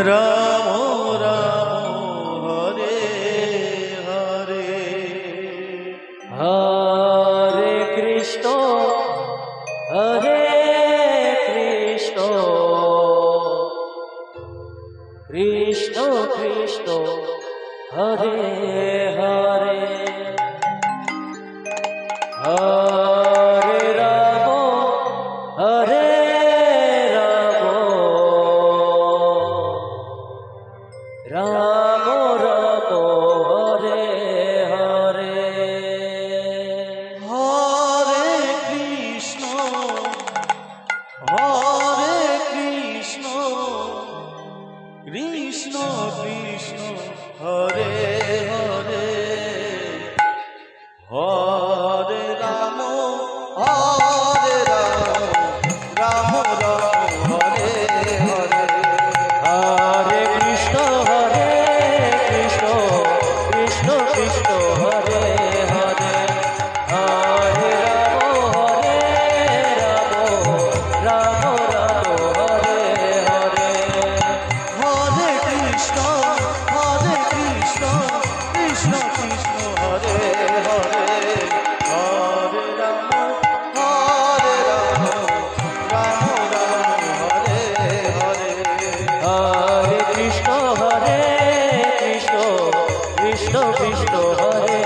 Ram Ram Hare Hare Hare Krishna Hare Krishna Krishna Krishna Hare Hare Hare Ram Hare Ram Ram Ram Hare Hare Hare Krishna Krishna Krishna Hare Hare Hare Ram Ram Ram Hare Hare Hare Krishna Krishna Krishna Hare Hare Hare Ram Ram Hare Hare Hare Krishna Krishna Krishna Hare Hare Hare Ram Ram Ram Hare Hare Hare Krishna Krishna Krishna Hare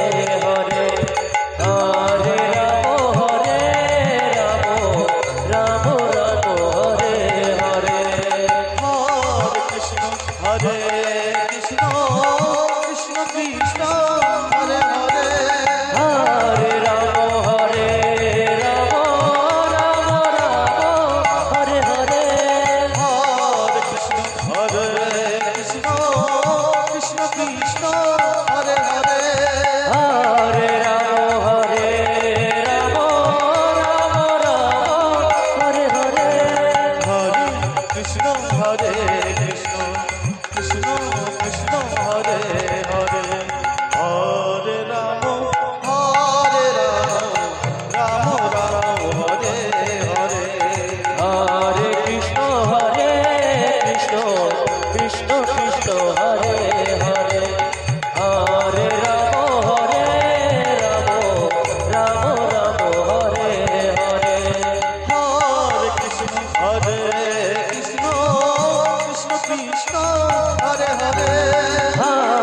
Hare Hare Ram Ram Hare Hare Hare Krishna Krishna Krishna Hare Hare Hare Ram Ram Hare Hare Hare Krishna Krishna Krishna Hare Hare Hare Ram Hare Hare Hare Krishna Krishna Krishna Hare Hare Hare Ram Ram Ram Hare Hare Hare Krishna Krishna Krishna Hare Hare Hare Ram Ram Hare Hare Hare Krishna Krishna Krishna Hare Hare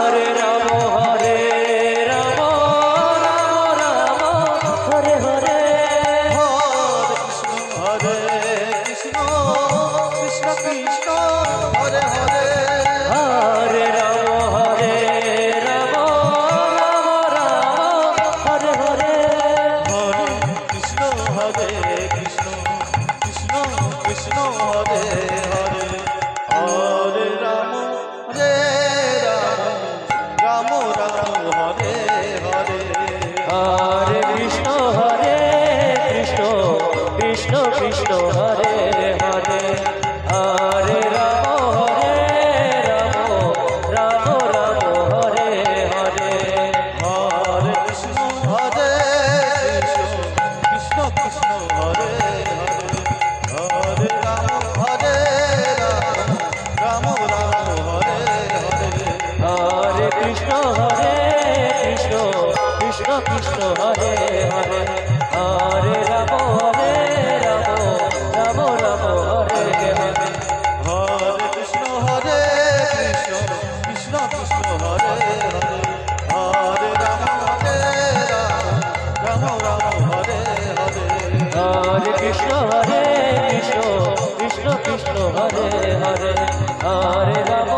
Hare Ram Ram Hare Hare Hare Krishna Krishna Krishna Hare Hare Hare Ram Hare Hare Hare Krishna Krishna Krishna Hare Hare Hare Ram Ram Ram Hare Hare Hare Krishna Krishna Krishna Hare Hare Hare Ram Ram Hare Hare Hare Krishna Krishna Krishna Hare Hare Hare Ram Ram Ram Hare Hare Hare Krishna Krishna Krishna Hare Hare Hare Ram Ram Hare Hare Hare Krishna Krishna Krishna Hare Hare Hare Ram Ram Ram Hare Hare Hare Krishna Krishna Krishna Hare Hare Hare Ram